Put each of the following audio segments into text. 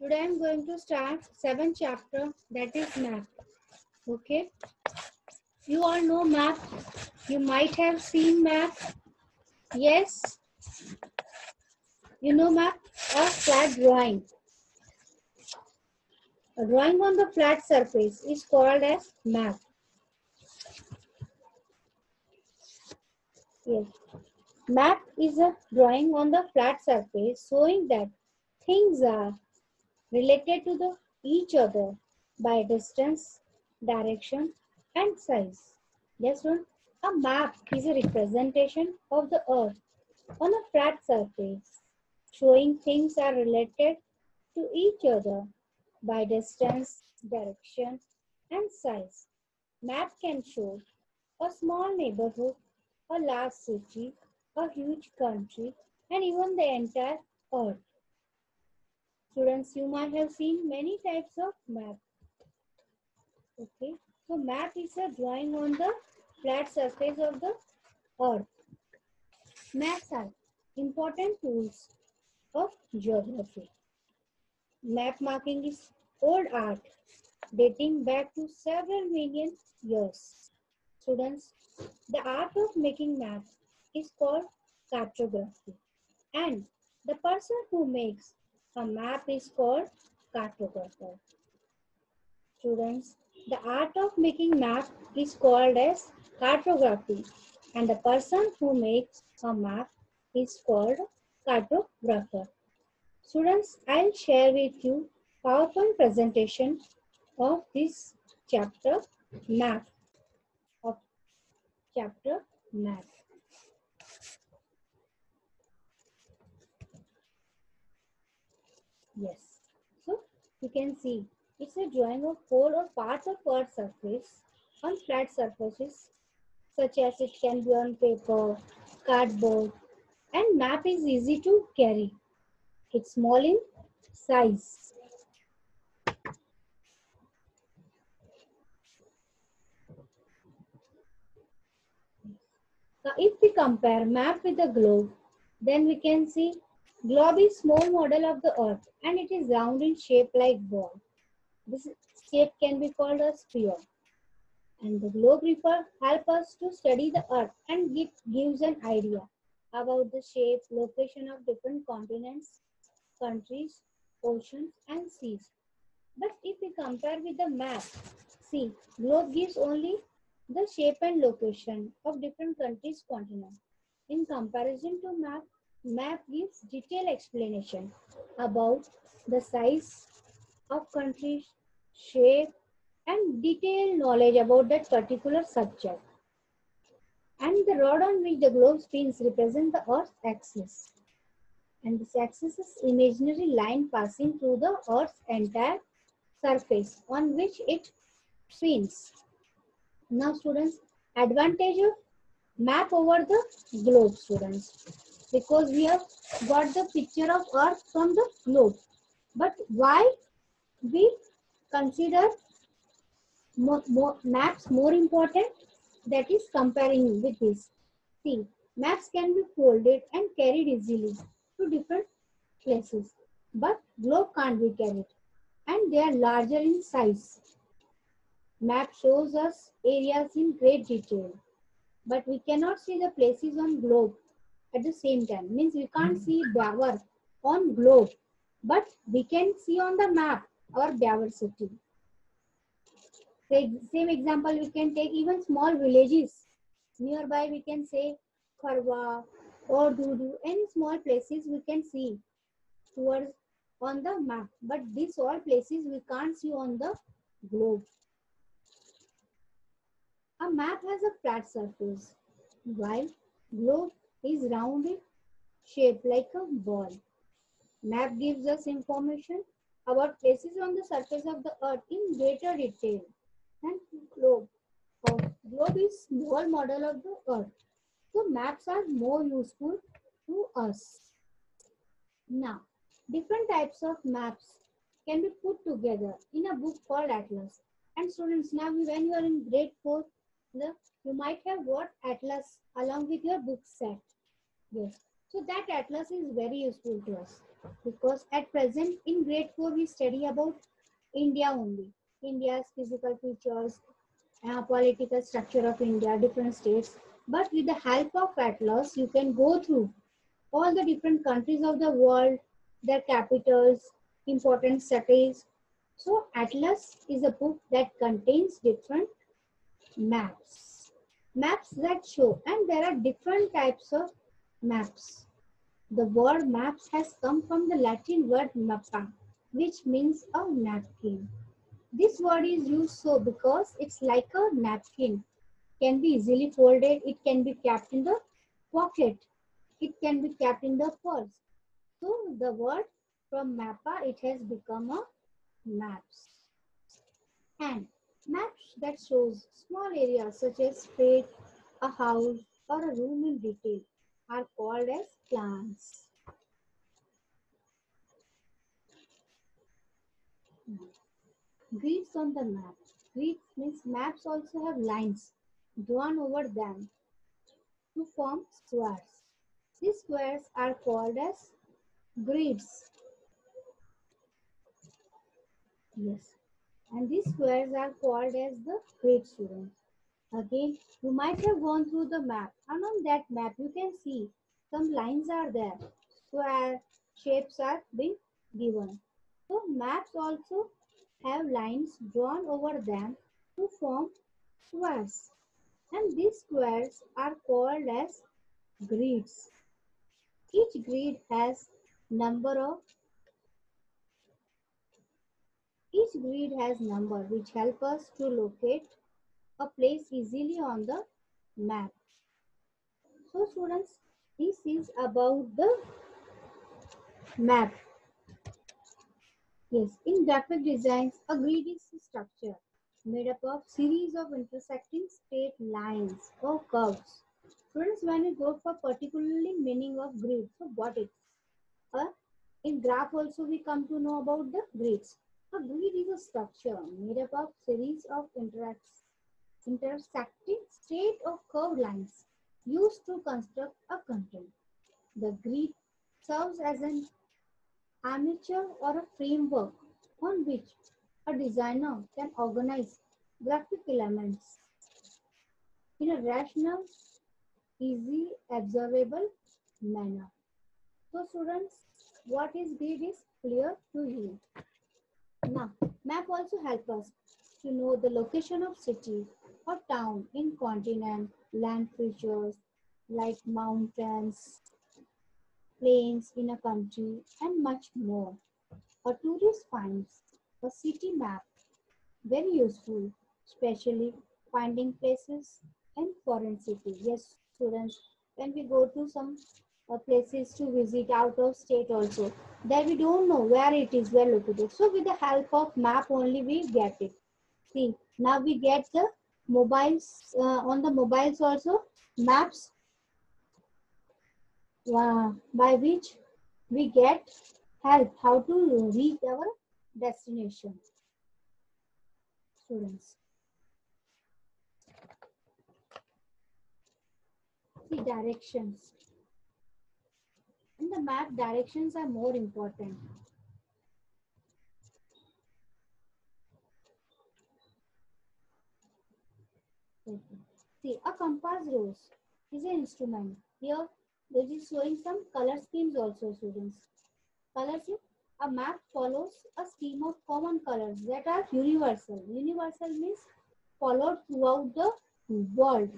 Today I am going to start 7th chapter, that is map. Okay. You all know map. You might have seen map. Yes. You know map? A flat drawing. A drawing on the flat surface is called as map. Yes. Map is a drawing on the flat surface showing that things are related to each other by distance, direction, and size. Yes, one. A map is a representation of the earth on a flat surface, showing things are related to each other by distance, direction, and size. Map can show a small neighborhood, a large city, a huge country, and even the entire earth. Students, you might have seen many types of map. Okay, so map is a drawing on the flat surface of the earth. Maps are important tools of geography. Map marking is old art dating back to several million years. Students, the art of making maps is called cartography, and the person who makes a map is called cartographer. Students, the art of making map is called as cartography, and the person who makes a map is called cartographer. Students, I'll share with you PowerPoint presentation of this chapter map of chapter map. Yes. So you can see it's a drawing of whole or parts of Earth's surface on flat surfaces such as it can be on paper, cardboard, and map is easy to carry. It's small in size. Now, if we compare map with the globe, then we can see globe is small model of the earth and it is round in shape like ball. This shape can be called a sphere. And the globe help us to study the earth and gives an idea about the shape, location of different continents, countries, oceans and seas. But if we compare with the map, see, globe gives only the shape and location of different countries, continents. In comparison to map, map gives detailed explanation about the size of countries, shape, and detailed knowledge about that particular subject. And the rod on which the globe spins represents the Earth's axis. And this axis is imaginary line passing through the Earth's entire surface on which it spins. Now students, advantage of map over the globe, students, because we have got the picture of Earth from the globe. But why we consider maps more important? That is comparing with this. See, maps can be folded and carried easily to different places, but globe can't be carried and they are larger in size. Map shows us areas in great detail, but we cannot see the places on globe at the same time. Means we can't see Dover on globe, but we can see on the map our Dover city. Same example we can take even small villages. Nearby we can say Kharwa or Dudu, any small places we can see towards on the map. But these all places we can't see on the globe. A map has a flat surface, while globe is rounded, shaped like a ball. Map gives us information about places on the surface of the earth in greater detail than globe. Globe is small model of the earth. So maps are more useful to us. Now, different types of maps can be put together in a book called Atlas. And students, now when you are in grade 4, you might have got Atlas along with your book set. Yes. So that Atlas is very useful to us. because at present in grade 4 we study about India only. India's physical features, political structure of India, different states. But with the help of Atlas, you can go through all the different countries of the world, their capitals, important cities. So Atlas is a book that contains different maps. Maps that show, and there are different types of maps. The word maps has come from the Latin word mappa, which means a napkin. This word is used so because it's like a napkin. Can be easily folded. It can be kept in the pocket. It can be kept in the purse. So the word from mappa, it has become a maps. And maps that shows small areas such as street, a house, or a room in detail are called as plans. Grids on the map. Grids means maps also have lines drawn over them to form squares. These squares are called as grids. Yes. And these squares are called as the grid, students. Again, you might have gone through the map, and on that map you can see some lines are there. Square shapes are being given. So maps also have lines drawn over them to form squares. And these squares are called as grids. Each grid has number of each grid has number which help us to locate a place easily on the map. So students, this is about the map. Yes, in graphic designs, a grid is a structure made up of series of intersecting straight lines or curves. Students, when you go for particularly meaning of grid, so what it is? In graph also we come to know about the grids. A grid is a structure made up of series of intersecting straight or curved lines used to construct a content. The grid serves as an armature or a framework on which a designer can organize graphic elements in a rational, easy, observable manner. So students, what is grid is clear to you. Now, map also help us to know the location of city or town in continent, land features like mountains, plains in a country, and much more. A tourist finds a city map very useful, especially finding places in foreign cities. Yes, students, when we go to some places to visit out of state also, there we don't know where it is well located. So with the help of map only we get it. See, now we get the mobiles, on the mobiles also, maps by which we get help how to reach our destination, students. See, directions. In the map, directions are more important. Okay. See, a compass rose is an instrument. Here, this is showing some color schemes also, students. Color scheme, a map follows a scheme of common colors that are universal. Universal means followed throughout the world.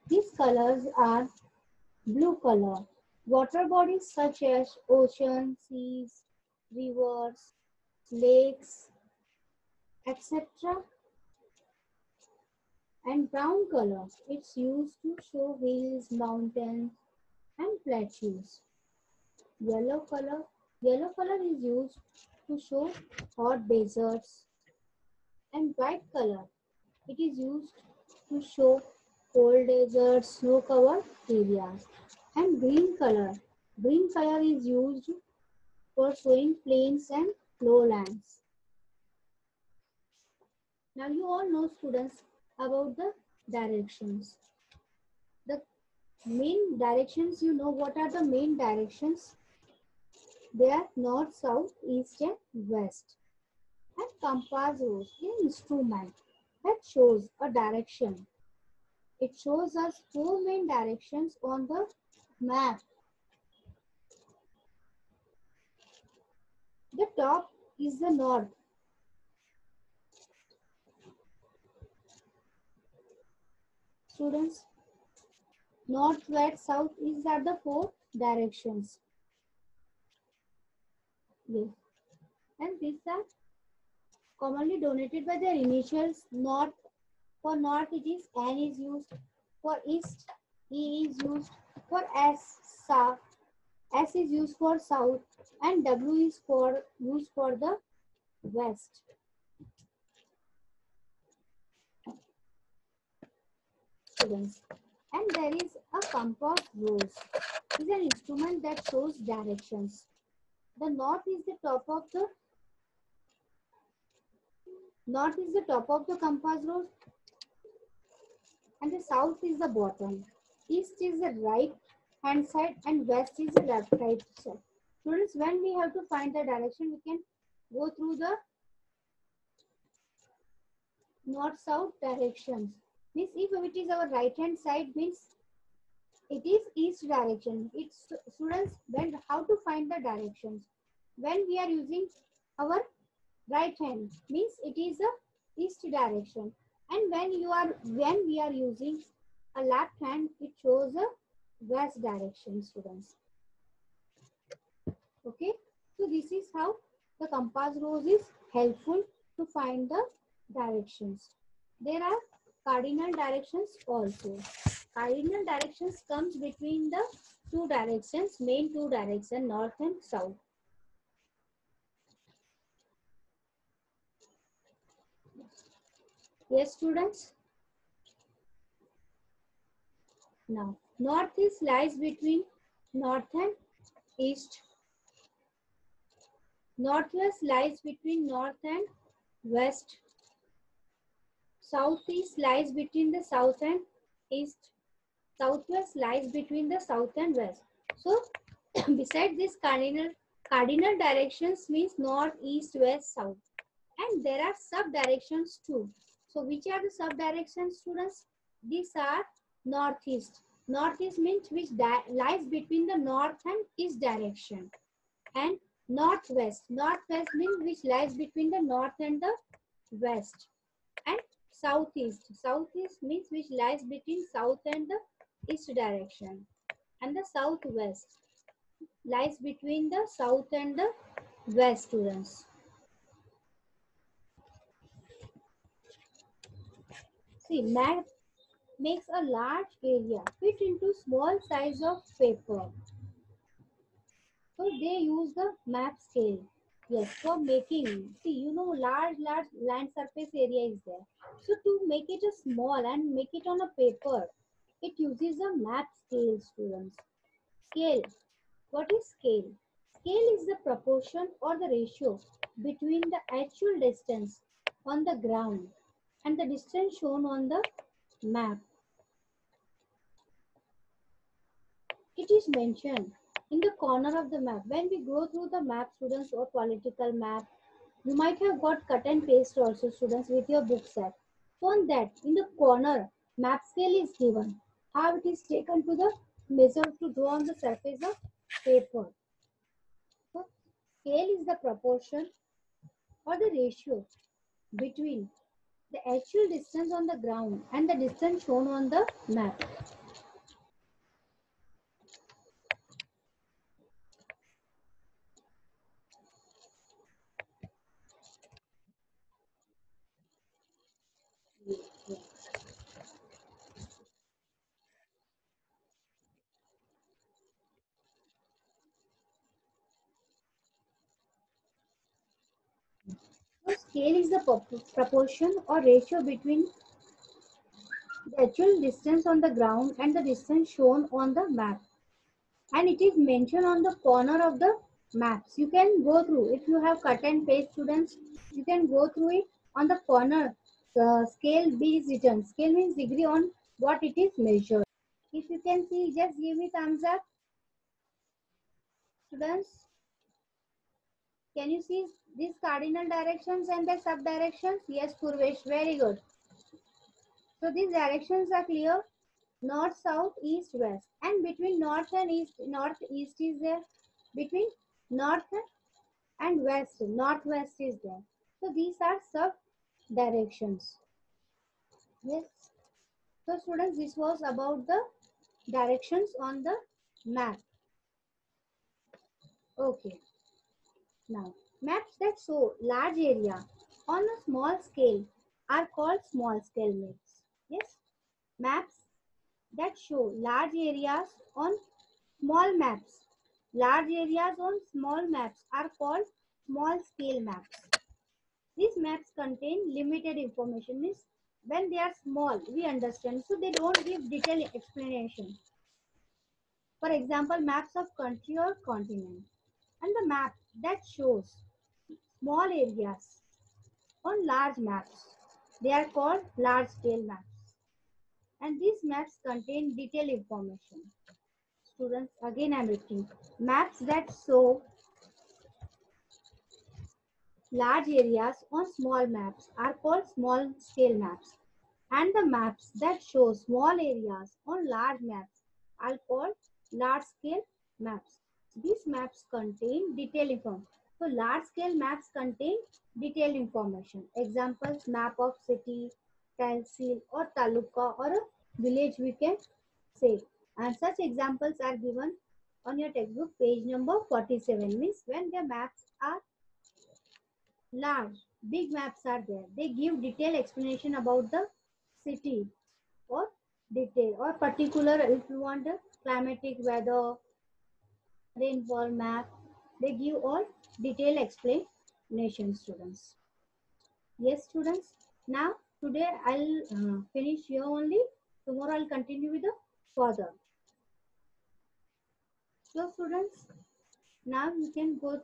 These colors are blue color. Water bodies such as ocean, seas, rivers, lakes, etc. And brown color, it's used to show hills, mountains, and plateaus. Yellow color, yellow color is used to show hot deserts. And white color, it is used to show cold deserts, snow-covered areas. And green color is used for showing plains and lowlands. Now you all know, students, about the directions. The main directions, you know what are the main directions? They are north, south, east and west. And compass rose is an instrument that shows a direction. It shows us four main directions on the map. The top is the north. Students, north, west, south is are the four directions. Yes. And these are commonly donated by their initials. North, for north it is N is used. For east, E is used. For S, south. S is used for south and W is used for the west. Students. And there is a compass rose. It is an instrument that shows directions. The north is the top of the compass rose and the south is the bottom. East is the right hand side and west is the left right side. Students, when we have to find the direction, we can go through the north-south directions. Means if it is our right hand side, means it is east direction. It's students, when how to find the directions? When we are using our right hand, means it is a east direction. And when we are using a left hand, it shows a west direction, students. Okay, so this is how the compass rose is helpful to find the directions. There are cardinal directions also. Cardinal directions comes between the two directions, main two directions, north and south. Yes, students. Now, northeast lies between north and east. Northwest lies between north and west. Southeast lies between the south and east. Southwest lies between the south and west. So, beside this cardinal directions means north, east, west, south. And there are sub directions too. So, which are the sub directions, students? These are northeast. Northeast means which lies between the north and east direction. And northwest. Northwest means which lies between the north and the west. And southeast. Southeast means which lies between south and the east direction. And the southwest lies between the south and the west, students. See, map makes a large area fit into small size of paper. So they use the map scale. Yes, for making, see, large land surface area is there. So to make it a small and make it on a paper, it uses a map scale, students. Scale. What is scale? Scale is the proportion or the ratio between the actual distance on the ground and the distance shown on the map. It is mentioned in the corner of the map. When we go through the map, students, or political map, you might have got cut and paste also, students, with your book set. So on that, in the corner, map scale is given. How it is taken to the measure to draw on the surface of paper. So scale is the proportion or the ratio between the actual distance on the ground and the distance shown on the map. So scale is the proportion or ratio between the actual distance on the ground and the distance shown on the map. And it is mentioned on the corner of the maps. You can go through. If you have cut and paste, students, you can go through it on the corner. The scale B is written. Scale means degree on what it is measured. If you can see, just give me thumbs up, students. Can you see these cardinal directions and the sub directions? Yes, Purvesh, very good. So these directions are clear. North, south, east, west. And between north and east, northeast is there. Between north and west, northwest is there. So these are sub directions. Yes. So students, this was about the directions on the map. Okay. Now, maps that show large area on a small scale are called small scale maps. Yes. Maps that show large areas on small maps. Large areas on small maps are called small scale maps. These maps contain limited information. Means when they are small, we understand. So they don't give detailed explanation. For example, maps of country or continent. And the map that shows small areas on large maps. They are called large scale maps. And these maps contain detailed information. Students, again I am repeating. Maps that show large areas on small maps are called small scale maps. And the maps that show small areas on large maps are called large scale maps. These maps contain detailed information. So large scale maps contain detailed information. Examples, map of city, tehsil or taluka or a village we can say. And such examples are given on your textbook page number 47. Means when the maps are large, big maps are there. They give detailed explanation about the city or detail or particular if you want the climatic weather, rainfall map. They give all detailed explanation, students. Yes, students. Now today I'll finish here only. Tomorrow I'll continue with the further. So students, now you can go